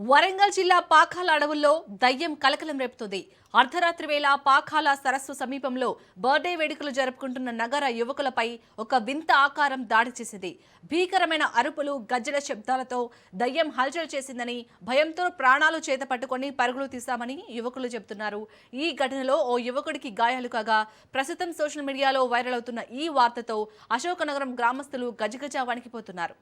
వరంగల్ జిల్లా పాకాల అడవుల్లో దయ్యం కలకలం రేపుతుంది. అర్ధరాత్రి వేళ పాకాల సరస్సు సమీపంలో బర్త్డే వేడుకలు జరుపుకుంటున్న నగర యువకులపై ఒక వింత ఆకారం దాడి చేసింది. భీకరమైన అరుపులు, గజ్జల శబ్దాలతో దయ్యం హల్చల్ చేసిందని, భయంతో ప్రాణాలు చేత పట్టుకొని పరుగులు తీశామని యువకులు చెబుతున్నారు. ఈ ఘటనలో ఓ యువకుడికి గాయాలు కాగా ప్రస్తుతం సోషల్ మీడియాలో వైరల్ అవుతున్న ఈ వార్తతో అశోకనగరం గ్రామస్తులు గజగజ వణికిపోతున్నారు.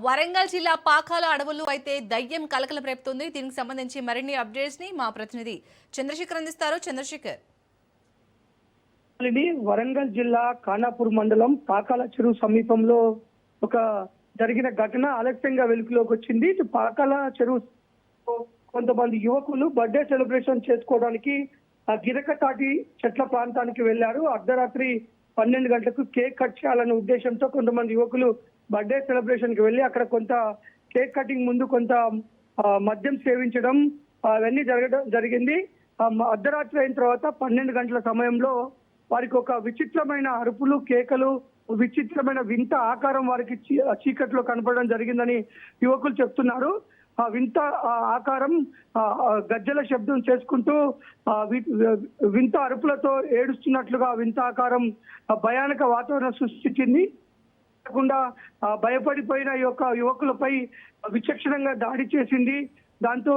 వరంగల్ జిల్లా పాకాల అడవుల్లో అయితే దయ్యం కలకలం రేపుతుంది. దీనికి సంబంధించి మరిన్ని అప్డేట్స్ ని మా ప్రతినిధి చంద్రశేఖర్ అందిస్తారు. చంద్రశేఖర్, వరంగల్ జిల్లా ఖానాపూర్ మండలం పాకాల చెరువు సమీపంలో ఒక జరిగిన ఘటన ఆలస్యంగా వెలుగులోకి వచ్చింది. పాకాల చెరువు కొంతమంది యువకులు బర్త్డే సెలబ్రేషన్ చేసుకోవడానికి ఆ గిరకతాటి చెట్ల ప్రాంతానికి వెళ్లారు. అర్ధరాత్రి 12 గంటలకు కేక్ కట్ చేయాలనే ఉద్దేశంతో కొంతమంది యువకులు బర్త్డే సెలబ్రేషన్ కి వెళ్ళి అక్కడ కొంత కేక్ కటింగ్ ముందు కొంత మద్యం సేవించడం అవన్నీ జరిగింది. అర్ధరాత్రి అయిన తర్వాత 12 గంటల సమయంలో వారికి ఒక విచిత్రమైన అరుపులు, కేకలు, విచిత్రమైన వింత ఆకారం వారికి చీకట్లో కనపడడం జరిగిందని యువకులు చెప్తున్నారు. ఆ వింత ఆకారం గజ్జల శబ్దం చేసుకుంటూ వింత అరుపులతో ఏడుస్తున్నట్లుగా వింత ఆకారం భయానక వాతావరణం సృష్టించింది. కాకుండా భయపడిపోయిన ఈ యొక్క యువకులపై విచక్షణంగా దాడి చేసింది. దాంట్లో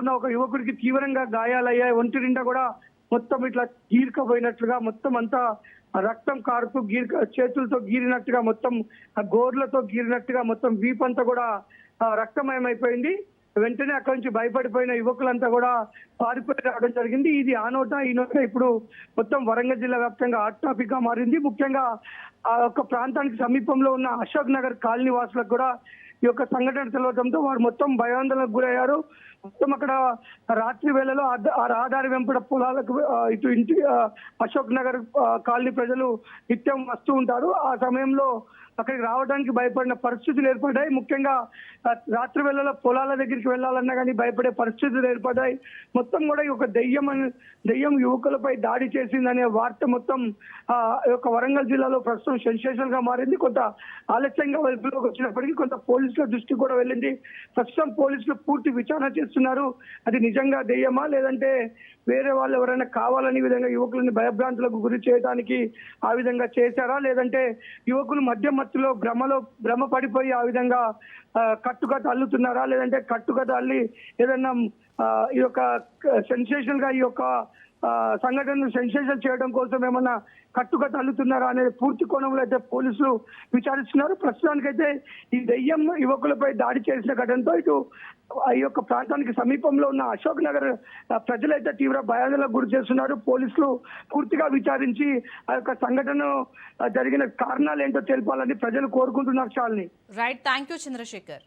ఉన్న ఒక యువకుడికి తీవ్రంగా గాయాలయ్యాయి. ఒంటి నిండా కూడా మొత్తం ఇట్లా గీర్కపోయినట్లుగా మొత్తం అంతా రక్తం కారుతూ చేతులతో గీరినట్టుగా, మొత్తం గోర్లతో గీరినట్టుగా మొత్తం వీపంతా కూడా రక్తమయమైపోయింది. వెంటనే అక్కడి నుంచి భయపడిపోయిన యువకులంతా కూడా పారిపోయి రావడం జరిగింది. ఇది ఆ నోట ఈ నోట ఇప్పుడు మొత్తం వరంగల్ జిల్లా వ్యాప్తంగా హాట్ టాపిక్ గా మారింది. ముఖ్యంగా ఆ యొక్క ప్రాంతానికి సమీపంలో ఉన్న అశోక్ నగర్ కాలనీ వాసులకు కూడా ఈ యొక్క సంఘటన తెలవడంతో వారు మొత్తం భయాందోళనకు గురయ్యారు. మొత్తం అక్కడ రాత్రి వేళలో ఆ రహదారి వెంపడ పొలాలకు ఇటు ఇంటి అశోక్ నగర్ కాలనీ ప్రజలు నిత్యం వస్తూ ఉంటారు. ఆ సమయంలో అక్కడికి రావడానికి భయపడిన పరిస్థితులు ఏర్పడ్డాయి. ముఖ్యంగా రాత్రి వేళలో పొలాల దగ్గరికి వెళ్ళాలన్నా కానీ భయపడే పరిస్థితులు ఏర్పడ్డాయి. మొత్తం కూడా ఈ యొక్క దెయ్యం యువకులపై దాడి చేసిందనే వార్త మొత్తం యొక్క వరంగల్ జిల్లాలో ప్రస్తుతం సెన్సేషన్ గా మారింది. కొంత ఆలస్యంగా వెలుగులోకి వచ్చినప్పటికీ కొంత పోలీసుల దృష్టి కూడా వెళ్ళింది. ప్రస్తుతం పోలీసులు పూర్తి విచారణ చేస్తున్నారు. అది నిజంగా దెయ్యమా లేదంటే వేరే వాళ్ళు ఎవరైనా కావాలని విధంగా యువకులని భయభ్రాంతులకు గురి చేయడానికి ఆ విధంగా చేశారా, లేదంటే యువకులు మధ్యలో భ్రమ పడిపోయి ఆ విధంగా కట్టుకథ అల్లుతున్నారా, లేదంటే కట్టుకథ అల్లి ఏదన్నా ఈ యొక్క సెన్సేషన్ గా ఈ యొక్క సంఘటనను సెన్సేషన్ చేయడం కోసం ఏమన్నా కట్టుకథ అల్లుతున్నారా అనేది పూర్తి కోణంలో అయితే పోలీసులు విచారిస్తున్నారు. ప్రస్తుతానికైతే ఈ దెయ్యం యువకులపై దాడి చేసిన ఘటనతో ఇటు ఈ యొక్క ప్రాంతానికి సమీపంలో ఉన్న అశోక్ నగర్ ప్రజలైతే తీవ్ర భయాందోళనకు గురి చేస్తున్నారు. పోలీసులు పూర్తిగా విచారించి ఆ యొక్క సంఘటన జరిగిన కారణాలు ఏంటో తెలపాలని ప్రజలు కోరుకుంటున్నారు. చాలని రైట్, థ్యాంక్ యూ చంద్రశేఖర్.